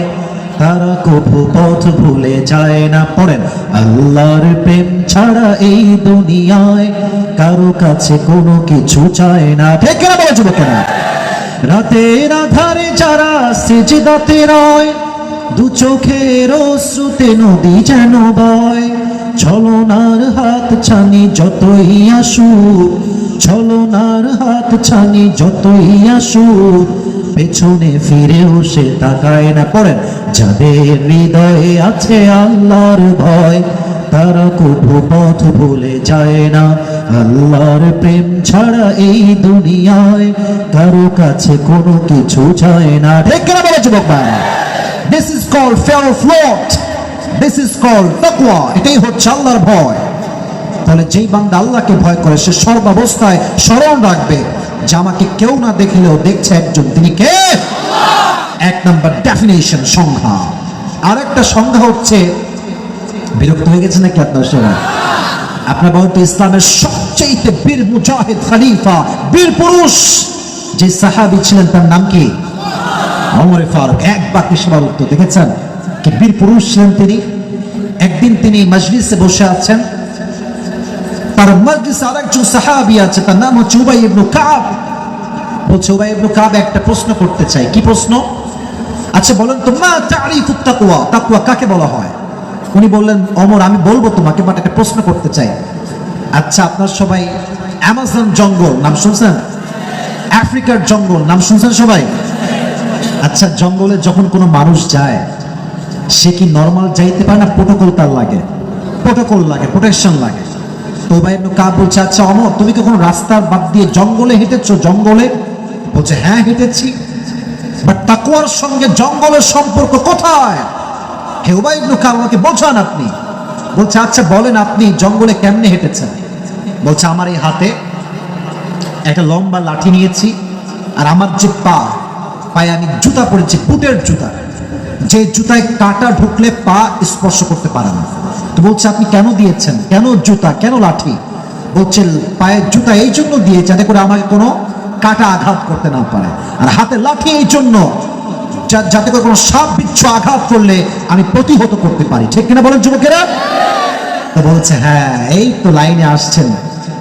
তারা কভু পথ ভুলে যায় না। পড়েন আল্লাহর প্রেম ছাড়া এই দুনিয়ায় কারো কাছে কোনো কিছু চায় না। ঠিক না বলে যুবকেরা? রাতের আধারে যারা সিজদাতে রয়, 2 চোখের অশ্রুতে নদী যেন বয়। ছলনার হাত ছানি যতই আসুক, ছলনার হাত ছানি যতই আসুক, পেছনে ফিরেও সে তাকায় না। পড়েন যাদের হৃদয়ে আছে আল্লাহর ভয় তারা কভু পথ ভুলে যায় না। আল্লাহর প্রেম ছাড়া এই দুনিয়ায় কারো কাছে কোনো কিছু চায় না। ঠিক না বলে যুবক ভাই? This is called fear of Lord. This is called taqwa. এটাই হচ্ছে আল্লাহর ভয়। তাহলে যেই বান্দা আল্লাহকে ভয় করে সে সর্বাবস্থায় স্মরণ রাখবে যে আমাকে কেউ না দেখলেও দেখছে একজন, তিনি কে? এক নাম্বার ডেফিনেশন, সংজ্ঞা। আর একটা সংজ্ঞা হচ্ছে, বিরক্ত হয়ে গেছে নাকি আপনার সবাই? আপনার বলতে ইসলামের সবচেয়ে বীর মুজাহিদ খলিফা, বীর পুরুষ যে সাহাবী ছিলেন তার নাম কি? ওমরে ফারুক এক বাক্যে সবার উত্তর। দেখেছেন কি বীর পুরুষ ছিলেন তিনি। একদিন তিনি মজলিসে বসে আছেন, তার মজলিসে আরেকজন সাহাবী আছে, তার নাম হচ্ছে উবাই ইবনে কাব। বলছে উবাই ইবনে কাব একটা প্রশ্ন করতে চাই। কি প্রশ্ন? আচ্ছা বলেন তো, মা তারিফুত তাকওয়া, তাকওয়া কাকে বলা হয়? উনি বললেন, ওমর আমি বলবো তোমাকে, বাট একটা প্রশ্ন করতে চাই। আচ্ছা আপনার সবাই অ্যামাজন জঙ্গল নাম শুনছেন? আফ্রিকার জঙ্গল নাম শুনছেন সবাই? আচ্ছা জঙ্গলে যখন কোনো মানুষ যায়, সে কি নরমাল যাইতে পারে না প্রোটোকল তার লাগে? প্রোটোকল লাগে, প্রোটেকশন লাগে। তো উবাই ইবনে কাব বলছে, আচ্ছা ওমর তুমি কখনো রাস্তার বাদ দিয়ে জঙ্গলে হেঁটেছো? জঙ্গলে? বলছে হ্যাঁ হেঁটেছি। বাট তাকওয়ার সঙ্গে জঙ্গলের সম্পর্ক কোথায়? হে উবাই ইবনে কাব আমাকে বোঝান আপনি। বলছে আচ্ছা বলেন আপনি জঙ্গলে কেমনে হেঁটেছেন? বলছে আমার এই হাতে একটা লম্বা লাঠি নিয়েছি, আর আমার যে পায়ে আমি জুতা পরেছি, বুটের জুতা, যে জুতায় কাঁটা ঢুকলে পা স্পর্শ করতে পারে না। তো বলছে আপনি কেন দিয়েছেন? কেন জুতা, কেন লাঠি? বলছে পায়ের জুতা এই জন্য দিয়ে যাতে করে আমাকে কোনো কাঁটা আঘাত করতে না পারে, আর হাতে লাঠি এই জন্য যাতে করে কোনো সাপ বিচ্ছু আঘাত করলে আমি প্রতিহত করতে পারি। ঠিক কিনা বলেন যুবকেরা? তো বলছে হ্যাঁ এই তো লাইনে আসছেন,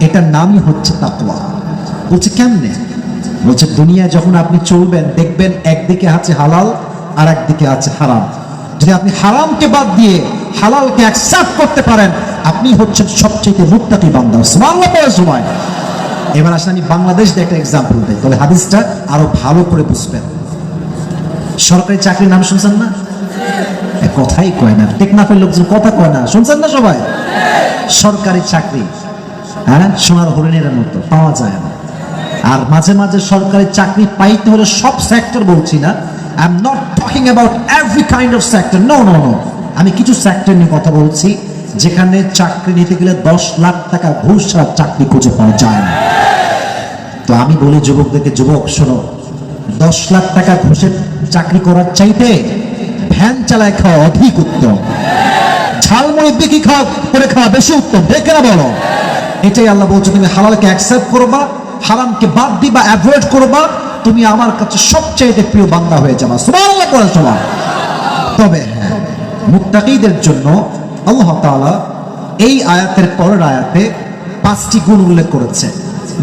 এটার নামই হচ্ছে তাকওয়া। বলছে কেমনে? বলছে দুনিয়া যখন আপনি চলবেন দেখবেন একদিকে আছে হালাল আর একদিকে আছে হারাম। যদি আপনি হারামকে বাদ দিয়ে হালালকে অ্যাকসেপ্ট করতে পারেন, আপনি হচ্ছেন সবচেয়ে মুত্তাকি বান্দা। সুবহানাল্লাহ পড়ার সময়। এবার আসলে আমি বাংলাদেশ দিয়ে একটা এক্সাম্পল দিই, তাহলে হাদিসটা আরো ভালো করে বুঝবেন। সরকারি চাকরির নাম শুনছেন না? কথাই কয় না, টেকনাফের লোকজন কথা কয় না, শুনছেন না সবাই? সরকারি চাকরি হ্যাঁ সোনার হরিণের মতো পাওয়া যায় না। আর মাঝে মাঝে সরকারি চাকরি পাইতে হলে সব সেক্টর বলছি না, I am not talking about every kind of sector, no no no, আমি কিছু সেক্টর নিয়ে কথা বলছি যেখানে চাকরি নিতে গেলে 10 লাখ টাকা ঘুষ ছাড়া চাকরি খুঁজে পাওয়া যায় না। তো আমি বলি যুবকদেরকে, যুবক শোনো, 10 লাখ টাকা ঘুষের চাকরি করার চাইতে ভ্যান চালায় খাওয়া অধিক উত্তম, ঝালমুড়ি বিক্রি করে খাওয়া বেশি উত্তম। দেখে না বলো, এটাই আল্লাহ বলছে, তুমি হালালকে অ্যাকসেপ্ট করবা, হারামকে বাদ দিবা, অ্যাভয়েড করবা, তুমি আমার কাছে সবচেয়ে প্রিয় বান্দা হয়ে যাবা। সুবহানাল্লাহ পড়ার সময়। তবে হ্যাঁ, মুত্তাকিদের জন্য আল্লাহ তাআলা এই আয়াতের পরের আয়াতে 5টি গুণ উল্লেখ করেছে।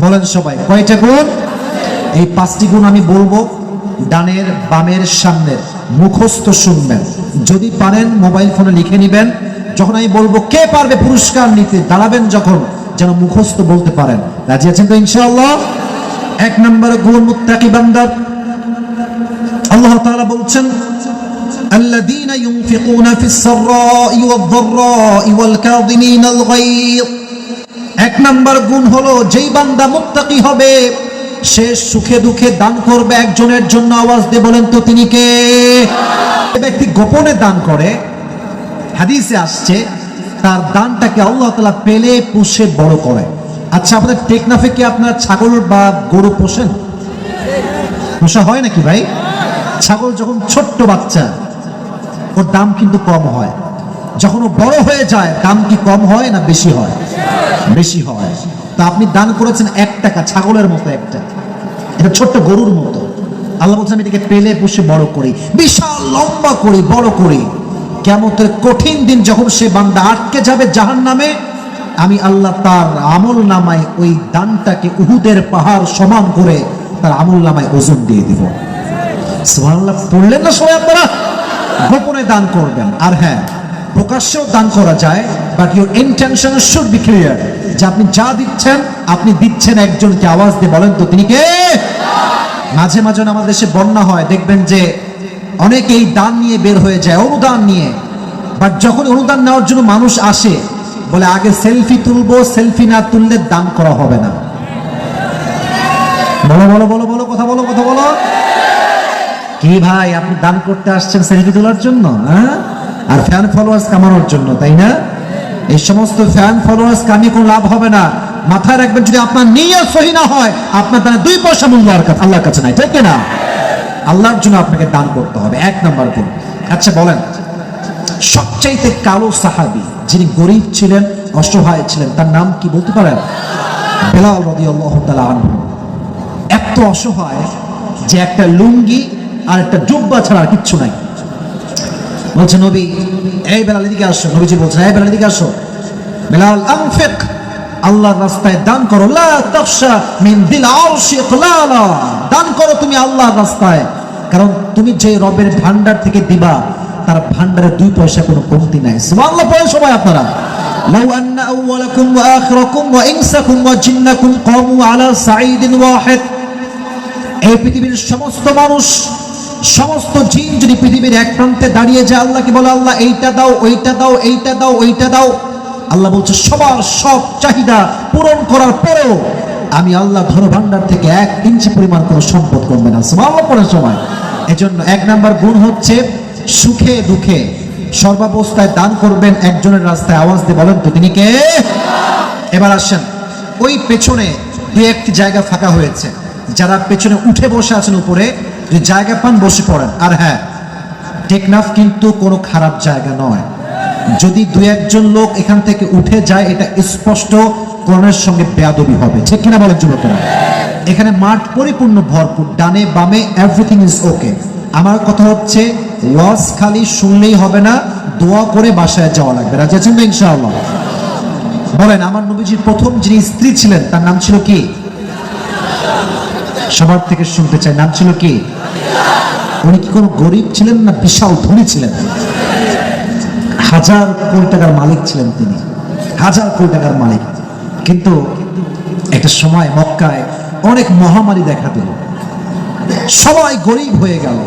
বলেন সবাই কয়টা গুণ? এই 5টি গুণ আমি বলবো, ডানের বামের সামনের মুখস্থ শুনবেন, যদি পারেন মোবাইল ফোনে লিখে নেবেন। যখন আমি বলবো কে পারবে পুরস্কার নিতে, দাঁড়াবেন যখন, যেন মুখস্থ বলতে পারেন। রাজি আছেন তো ইনশাআল্লাহ? 1 নম্বর গুণ মুত্তাকি বান্দা, আল্লাহ তাআলা বলছেন الذين ينفقون في السراء والضراء والكاظمين الغيظ। 1 নম্বর গুণ হলো যেই বান্দা মুত্তাকি হবে সে সুখে দুঃখে দান করবে একজনের জন্য। আওয়াজ দিয়ে বলেন তো তিনি কে? ব্যক্তি গোপনে দান করে, হাদিসে আসছে তার দানটাকে আল্লাহ তাআলা পেলে পুষে বড় করে। আচ্ছা আপনাদের টেকনাফে কি আপনার ছাগল বা গরু পোষেন? পোষা হয় নাকি ভাই? ছাগল যখন ছোট্ট বাচ্চা ওর দাম কিন্তু কম হয়, যখন ও বড় হয়ে যায় দাম কি কম হয় না বেশি হয়? বেশি হয়। তা আপনি দান করেছেন 1 টাকা, ছাগলের মতো একটা, এটা ছোট্ট গরুর মতো। আল্লাহ বলছেন আমি এটাকে পেলে পুষে বড় করি, বিশাল লম্বা করি, বড় করি। কিয়ামতের কঠিন দিন যখন সে বান্দা আটকে যাবে জাহান্নামে, আমি আল্লাহ তার আমল নামায় ওই দানটাকে উহুদের পাহাড় সমান করে তার আমল নামায় ওজন দিয়ে দিব। সুবহানাল্লাহ পড়লেন না সবাই আপনারা? গোপনে দান করবেন। আর হ্যাঁ, প্রকাশ্যেও দান করা যায়, but your intention should be clear, যে আপনি যা দিচ্ছেন আপনি দিচ্ছেন একজনকে। আওয়াজ দিয়ে বলেন তো তিনি কে? মাঝে মাঝে আমাদের দেশে বন্যা হয়, দেখবেন যে অনেকেই দান নিয়ে বের হয়ে যায়, অনুদান নিয়ে। বাট যখন অনুদান নেওয়ার জন্য মানুষ আসে, বলে আগে সেলফি তুলবো, সেলফি না তুললে দান করা হবে না। বলো বলো বলো বলো, কথা বলো, কথা বলো। কি ভাই আপনি দান করতে আসছেন সেলফি তোলার জন্য আর ফ্যান ফলোয়ার্স কামানোর জন্য, তাই না? এই সমস্ত ফ্যান ফলোয়ার্স কামিয়ে কোনো লাভ হবে না। মাথায় রাখবেন, যদি আপনার নিয়ত সহি না হয় আপনার দানে 2 পয়সা মূল্য আল্লাহর কাছে নাই, ঠিক না? আল্লাহর জন্য আপনাকে দান করতে হবে, 1 নম্বর গুণ। আচ্ছা বলেন, সবচাইতে কালো সাহাবী যিনি গরিব ছিলেন, অসহায় ছিলেন, তার নাম কি বলতে পারেন? বেলাল রাদিয়াল্লাহু তাআলা আনহু। এত অসহায় যে একটা লুঙ্গি আর একটা জুব্বা ছাড়া আর কিচ্ছু নাই। বলছে নবী, এই বেলাল এদিকে আসো। নবীজি বলছেন, এই বেলাল এদিকে আসো। বেলাল, আনফিক, আল্লাহর রাস্তায় দান করো। লা তাখশা মিন দিল আরশি ইকলালা, দান করো তুমি আল্লাহর রাস্তায়, কারণ তুমি যে রবের ভান্ডার থেকে দিবা তার ভান্ডারে 2 পয়সা কোনো কমতি নাই। সুবহানাল্লাহ পড়েন সবাই আপনারা। লাউ আন্না আউওয়ালাকুম ওয়া আখিরাকুম ওয়া ইনসাকুম ওয়া জিন্নাকুম কামু আলা সাঈদিন ওয়াহিদ, এই পৃথিবীর সমস্ত মানুষ, সমস্ত জিন যদি পৃথিবীর এক প্রান্তে দাঁড়িয়ে যায়, আল্লাহকে বলে আল্লাহ এইটা দাও, ওইটা দাও, এইটা দাও, ওইটা দাও, আল্লাহ বলছে সবার সব চাহিদা পূরণ করার পরেও আমি আল্লাহ ধন ভান্ডার থেকে 1 ইঞ্চি পরিমাণ কোনো সম্পদ কমবে না। সুবহানাল্লাহ পড়ার সময়। এজন্য 1 নাম্বার গুণ হচ্ছে সুখে দুঃখে সর্বাবস্থায় দান করবেন একজনের রাস্তায়। আওয়াজ দিয়ে বলেন তো তিনি কে? এবার আসেন, ওই পেছনে 2-1টি জায়গা ফাঁকা হয়েছে, যারা পেছনে উঠে বসে আছেন উপরে, যদি জায়গা পান বসে পড়েন। আর হ্যাঁ, টেকনাফ কিন্তু কোনো খারাপ জায়গা নয়। যদি 2-1 লোক এখান থেকে উঠে যায়, এটা স্পষ্ট কোরআনের সঙ্গে বেয়াদবি হবে, ঠিক কিনা বলেন যুবকেরা? এখানে মাঠ পরিপূর্ণ ভরপুর, ডানে বামে এভরিথিং ইজ ওকে। আমার কথা হচ্ছে ওয়াজ খালি শুনলেই হবে না, দোয়া করে বাসায় যাওয়া লাগবে। রাজি আছেন তো ইনশাআল্লাহ? বলেন, আমার নবীজির প্রথম যিনি স্ত্রী ছিলেন তার নাম ছিল কি? সবার থেকে শুনতে চাই, নাম ছিল কি? উনি কি কোনো গরিব ছিলেন না বিশাল ধনী ছিলেন? 1000 কোটি টাকার মালিক ছিলেন তিনি, 1000 কোটি টাকার মালিক। কিন্তু একটা সময় মক্কায় অনেক মহামারী দেখা দিল, সবাই গরিব হয়ে গেল।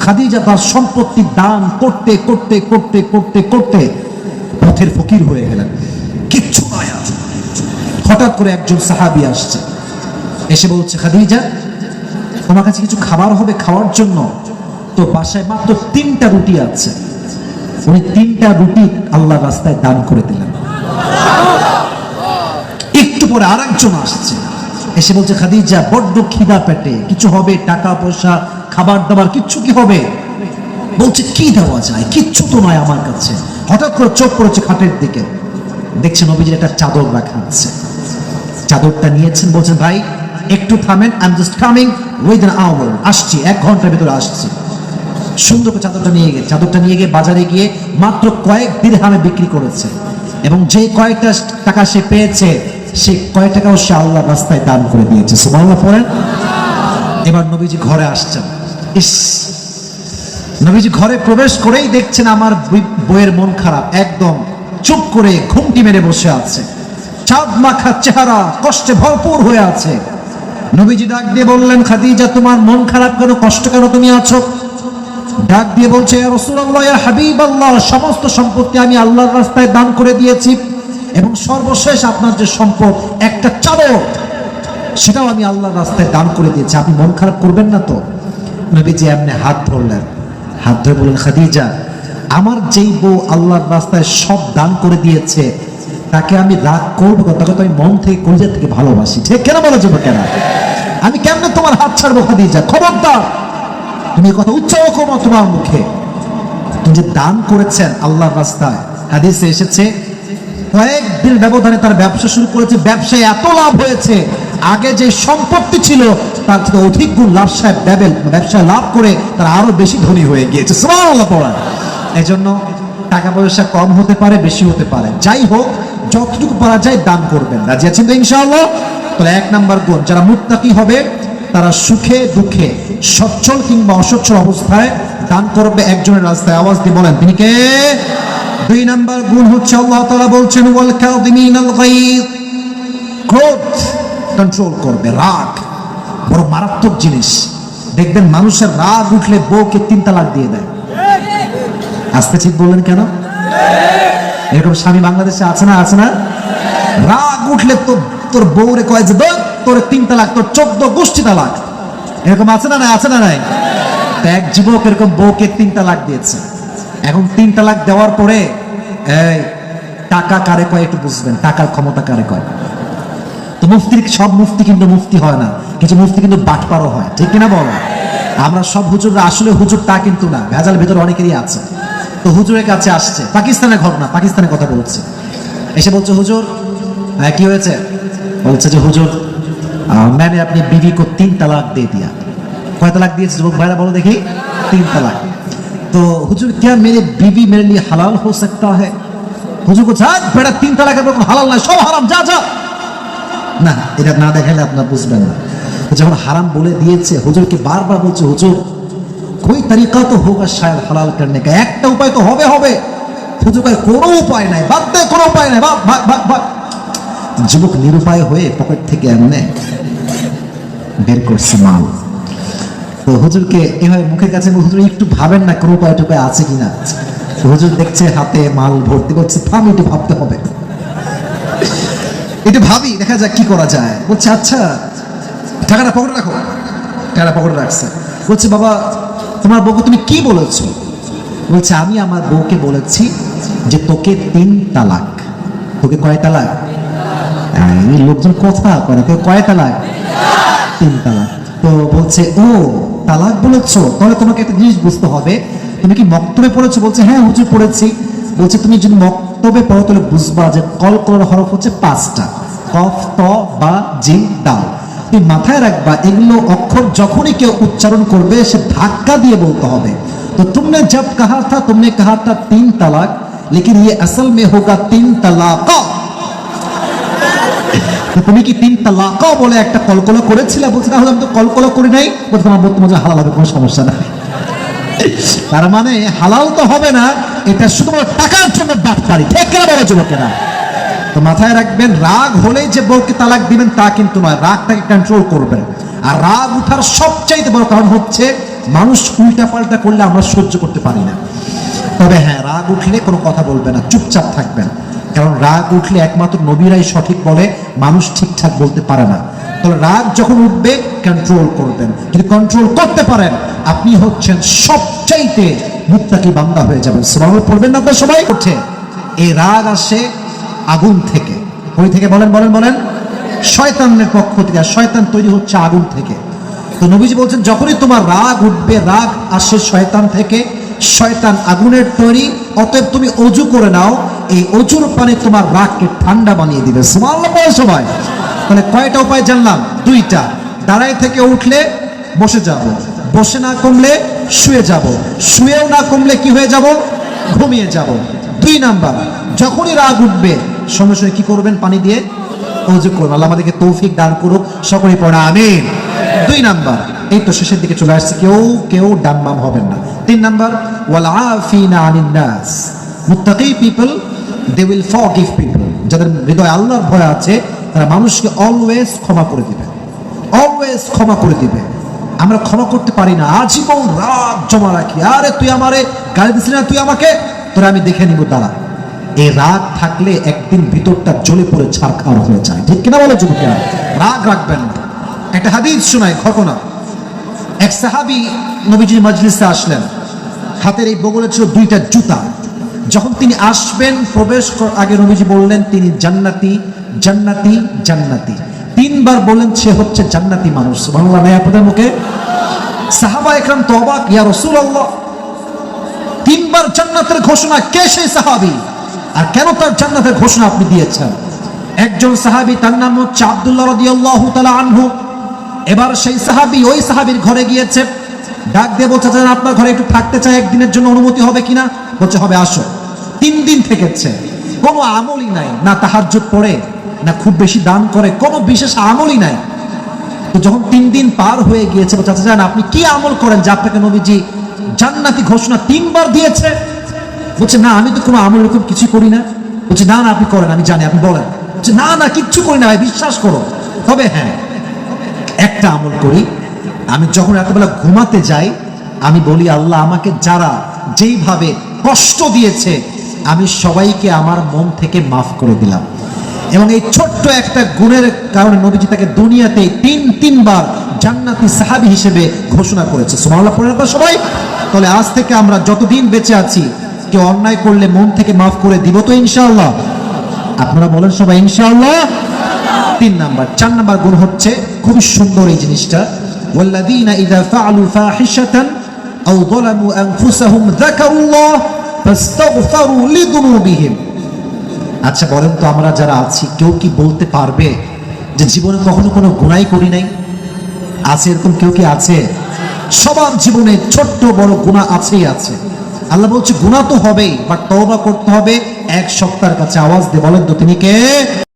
খাদিজা তার সম্পত্তি দান করতে করতে করতে করতে করতে পথের ফকির হয়ে গেলেন, কিচ্ছু নাই। হঠাৎ করে একজন সাহাবী আসছে, এসে বলছে, খাদিজা তোমার কাছে কিছু খাবার হবে খাওয়ার জন্য? তো বাসায় মাত্র 3টা রুটি আছে। উনি 3টা রুটি আল্লাহর রাস্তায় দান করে দিলেন। একটু পরে আরেকজন আসছে, এসে বলছে, খাদিজা বড্ড খিদা পেটে, কিছু হবে? টাকা পয়সা খাবার দাবার কিচ্ছু কি হবে? বলছে, কি দেওয়া যায়? কিচ্ছু তো নয় আমার কাছে। হঠাৎ করে চোখ পড়েছে খাটের দিকে, দেখছে নবীজির একটা চাদর রাখা আছে। চাদরটা নিয়েছেন, বলছেন, ভাই একটু থামেন, I am just coming with an hour, আসছি, 1 ঘন্টার ভিতরে আসছি। সুন্দর করে চাদরটা নিয়ে গিয়ে বাজারে গিয়ে মাত্র কয়েক দিরহামে বিক্রি করেছে, এবং যে কয়েকটা টাকা সে পেয়েছে সেই কয়েক টাকাও সে আল্লাহর রাস্তায় দান করে দিয়েছে। সুবহানাল্লাহ পড়েন। এবার নবীজি ঘরে আসছেন। ইস, নবীজি ঘরে প্রবেশ করেই দেখছেন আমার বইয়ের মন খারাপ, একদম চুপ করে ঘুমটি মেরে বসে আছে, চাঁদ মাখা চেহারা, কষ্টে ভরপুর হয়ে আছে। নবীজি ডাক দিয়ে বললেন, খাদিজা তোমার মন খারাপ কেন, কষ্ট কেন তুমি আছো? ডাক দিয়ে বলছে, ইয়া রাসূলুল্লাহ, ইয়া হাবিবাল্লাহ, সমস্ত সম্পত্তি আমি আল্লাহর রাস্তায় দান করে দিয়েছি, এবং সর্বশেষ আপনার যে সম্পদ একটা চাদর, সেটাও আমি আল্লাহর রাস্তায় দান করে দিয়েছি, আপনি মন খারাপ করবেন না তো? নবীজি এমনি হাত ধরলেন, হাত ধরে বললেন, খাদিজা আমার যেই বউ আল্লাহর রাস্তায় সব দান করে দিয়েছে, তাকে আমি রাগ করবো? তাকে তো আমি মন থেকে কলিজা থেকে ভালোবাসি, ঠিক কেন বলা যাবে কেন? আমি কেমনে তোমার হাত ছাড়বো? খাদিজা খবরদার, তুমি কথা উচ্চারণ করো তোমার মুখে। তুমি যে দান করেছেন আল্লাহর রাস্তায়, হাদিসে এসেছে কয়েকদিন ব্যবধানে তার ব্যবসা শুরু করেছে, ব্যবসায় এত লাভ হয়েছে, আগে যে সম্পত্তি ছিল তার থেকে অধিক গুণ ব্যবসায় লাভ করে তার আরো বেশি ধনী হয়ে গিয়েছে। সুবহানাল্লাহ পড়া। এজন্য টাকা পয়সা কম হতে পারে, বেশি হতে পারে, যাই হোক যতটুকু পারা যায় দান করবেন। রাজি আছেন তো ইনশাআল্লাহ? তাহলে 1 নাম্বার গুণ, যারা মুত্তাকি হবে তারা সুখে দুঃখে, সচ্ছল কিংবা অসচ্ছল অবস্থায় দান করবে একজনের রাস্তায়। আওয়াজ দিয়ে বলেন তিনি কে? 2 নাম্বার গুণ হচ্ছে আল্লাহ তাআলা বলছেন, ওয়াল কাযিমিনাল গায়জ, ক্রোধ কন্ট্রোল করবে, রাগ বড় মারাত্মক জিনিস। দেখবেন মানুষের রাগ উঠলে বউকে 3 তালাক দিয়ে দেয়। আস্তে ঠিক বললেন কেন? এরকম স্বামী বাংলাদেশে আছে না? আছে না? রাগ উঠলে তো তোর বউরে কয় যে তোর 3 তালাক, তোর 14 গোষ্ঠী তালাক, এরকম আছে না? আছে না? নাই। এক যুবক এরকম বউকে 3 তালাক দিয়েছে। এখন 3 তালাক দেওয়ার পরে এই টাকা কারে কয় একটু বুঝবেন, টাকার ক্ষমতা কারে কয়। তো সব মুফতি কিন্তু মুফতি হয় না, কিছু মুফতি কিন্তু বাটপারও হয়, ঠিক কিনা বলো? আমরা সব হুজুররা আসলে হুজুর তা কিন্তু না, ভেজাল ভেতর অনেকেরই আছে। তো হুজুরের কাছে আসছে, পাকিস্তানের ঘটনা, পাকিস্তানের কথা বলছে, এসে বলছে, হুজুর কি হয়েছে? বলছে যে হুজুর मैंने अपनी बीवी को 3 तलाक दे दिया। কয় তালাক দিয়েছে যুবক ভাইরা বলো দেখি? 3 তালাক। तो हुजूर क्या मेरे बीवी मेरे लिए हलाल हो सकता है? हुजूर को जा बेटा 3 তালাকের পর হালাল না, সব হারাম, যা যা। না, এটা না দেখালে আপনারা বুঝবেন না। যখন হারাম বলে দিয়েছে হুজুরকে বারবার বলছে, হুজুর कोई तरीका तो होगा शायद हलाल करने का, একটা উপায় তো হবে হবে। হুজুর কয় কোনো উপায় নাই, বাদ দে, কোনো উপায় নাই, ভাগ ভাগ ভাগ ভাগ। যুবক নিরুপায় হয়ে পকেট থেকে এমনে বের করছে মাল। তো হুজুরকে এভাবে মুখের কাছে, হুজুর একটু ভাবেন না কোনো উপায় টুপায় আছে কিনা। হুজুর দেখছে হাতে মাল ভর্তি, বলছে থাম, একটু ভাবতে হবে, একটু ভাবি, দেখা যাক কি করা যায়। বলছে আচ্ছা টাকাটা পকেটে রাখো। টাকাটা পকেটে রাখছে। বলছে বাবা তোমার বউকে তুমি কি বলেছো? বলছে আমি আমার বউকে বলেছি যে তোকে 3 তালাক। তোকে কয় তালাক? এই লোকজন কথা করে, তোকে কয় তালাক? 3 তালাক। তো বলছে ও তালাক বলেছো, তাহলে তোমাকে একটা জিনিস বুঝতে হবে, তুমি কি মক্তবে পড়েছো? বলছে হ্যাঁ হুজুর পড়েছি। বলছে তুমি যদি মক্তবে পড়ো তাহলে বুঝবা যে কলকলার হরফ হচ্ছে 5টা, কফ, ত, বা, জিম, দাল। তুমি মাথায় রাখবা এগুলো অক্ষর যখনই কেউ উচ্চারণ করবে সে ধাক্কা দিয়ে বলতে হবে। तो तुमने जब कहा था 3 तलाक, लेकिन ये असल में होगा 3 तलाका। तो তুমি কি 3 তালাকা বলে একটা কলকলা করেছিলে? বলছে না, আমি তো কলকলা করি নাই। বলছে তোমার বর্তমানে হালাল হবে, কোনো সমস্যা নাই। তার মানে হালাল তো হবে না, এটা শুধুমাত্র টাকার জন্য বাটপারি, ঠিক কিনা বলো যুবকেরা? তো মাথায় রাখবেন, রাগ হলেই যে বউকে তালাক দিবেন তা কিন্তু নয়, রাগটাকে কন্ট্রোল করবেন। আর রাগ উঠার সবচাইতে বড় কারণ হচ্ছে মানুষ উল্টা পাল্টা করলে আমরা সহ্য করতে পারি না। তবে হ্যাঁ, রাগ উঠলে কোনো কথা বলবে না, চুপচাপ থাকবেন, কারণ রাগ উঠলে একমাত্র নবীরাই সঠিক বলে, মানুষ ঠিকঠাক বলতে পারে না। তাহলে রাগ যখন উঠবে কন্ট্রোল করবেন, যদি কন্ট্রোল করতে পারেন আপনি হচ্ছেন সবচাইতে মুত্তাকি বান্দা হয়ে যাবেন। সুবহানাল্লাহ পড়বেন না আপনারা সবাই? উঠে এই রাগ আসে আগুন থেকে। ওই থেকে বলেন বলেন বলেন, শয়তানের পক্ষ থেকে। আর শয়তান তৈরি হচ্ছে আগুন থেকে। তো নবীজি বলছেন যখনই তোমার রাগ উঠবে, রাগ আসে শয়তান থেকে, শয়তান আগুনের তৈরি, অতএব তুমি অজু করে নাও, এই অজুর পানি তোমার রাগকে ঠান্ডা বানিয়ে দিবে। সুবহানাল্লাহ বলে সবাই। তাহলে কয়টা উপায় জানলাম? 2টা। দাঁড়ায় থেকে উঠলে বসে যাব, বসে না কমলে শুয়ে যাব, শুয়েও না কমলে কি হয়ে যাব? ঘুমিয়ে যাব। 2 নাম্বার, যখনই রাগ উঠবে সঙ্গে সঙ্গে কি করবেন? পানি দিয়ে অজু করুন। আল্লাহ আমাদেরকে তৌফিক দান করুক, সকলেই পড়া আমিন। 2 নাম্বার, এই তো শেষের দিকে চলে আসছে, কেউ ডান বাম হবেন না। 3 নাম্বার, ওয়াল আফিনা আনিন নাস। মুত্তাকি people they will forgive people. যাদের হৃদয়ে আল্লাহর ভয় আছে তারা মানুষকে অলওয়েজ ক্ষমা করে দিবে, অলওয়েজ ক্ষমা করে দিবে। আমরা ক্ষমা করতে পারি না, আজীবন রাগ জমা রাখি। আরে তুই আমারে গালি দিছিস না, তুই আমাকে, তোরা আমি দেখে নিব, দাঁড়া। এই রাগ থাকলে একদিন ভিতরটা জ্বলে পড়ে ছারখার হয়ে যায়, ঠিক কিনা বলে যুবকেরা? রাগ রাখবেন না। একটা হাদিস শোনায় ঘটনা। এক সাহাবী নবীজির মজলিসে আসলেন, হাতের এই বগলে ছিল 2টা জুতা। যখন তিনি আসবেন প্রবেশ আগে নবীজি বললেন তিনি জান্নাতি জান্নাতি জান্নাতি, 3 বার বললেন সে হচ্ছে জান্নাতি মানুষ। সুবহানাল্লাহ নাই আপনাদের মুখে? সাহাবা একরাম তো অবাক, ইয়া রাসূলুল্লাহ 3 বার জান্নাতের ঘোষণা, কে সেই সাহাবী আর কেন তার জান্নাতের ঘোষণা আপনি দিয়েছেন? একজন সাহাবী, তার নাম হচ্ছে আব্দুল্লাহ রাদিয়াল্লাহু তাআলা আনহু। এবার সেই সাহাবী ওই সাহাবীর ঘরে গিয়েছে, ডাক দিয়ে বলছে যে আপনার ঘরে একটু থাকতে চাই, একদিনের জন্য অনুমতি হবে কিনা? বলছে হবে, আসো। 3 দিন থেকেছে, কোনো আমলই নাই, না তাহাজ্জুদ পড়ে, না খুব বেশি দান করে, কোনো বিশেষ আমলই নাই। তো যখন 3 দিন পার হয়ে গিয়েছে, বলছে আচ্ছা জান আপনি কি আমল করেন যে আপনাকে নবীজি জান্নাতি ঘোষণা 3 বার দিয়েছে? বলছে না আমি তো কোনো আমল এরকম কিছু করি না। বলছে না না আপনি করেন, আমি জানি, আপনি বলেন। বলছে না না কিচ্ছু করি না ভাই, বিশ্বাস করো। তবে হ্যাঁ একটা আমল করি, আমি যখন রাতবেলা ঘুমাতে যাই আমি বলি আল্লাহ আমাকে যারা যেইভাবে কষ্ট দিয়েছে আমি সবাইকে আমার মন থেকে মাফ করে দিলাম। এবং এই ছোট্ট একটা গুণের কারণে নবীজি তাকে দুনিয়াতে 3 বার জান্নাতি সাহাবী হিসেবে ঘোষণা করেছে। সুবহানাল্লাহ পড়েন আপনারা সবাই? তাহলে আজ থেকে আমরা যতদিন বেঁচে আছি কেউ অন্যায় করলে মন থেকে মাফ করে দিব তো ইনশাআল্লাহ? আপনারা বলেন সবাই ইনশাআল্লাহ। 3 নাম্বার। 4 নাম্বার গুণ হচ্ছে খুব সুন্দর এই জিনিসটা, ওয়াল্লাযীনা ইযা ফাআলু ফাহিশাতান আও যালামু আনফুসাহুম যাকারুল্লাহ ফাস্তাগফারু লিযুনুবিহিম। আচ্ছা বলেন তো আমরা যারা আছি কেউ কি বলতে পারবে যে জীবনে কখনো কোনো গুনাহ করি নাই? আছে এরকম কেউ কি আছে? সবার জীবনে ছোট্ট বড় গুনাহ আছেই আছে। আল্লাহ বলছে গুনাহ তো হবেই, বাট তওবা করতে হবে। এক সপ্তাহের কাছে আওয়াজ দিয়ে বলেন তো তিনি কে?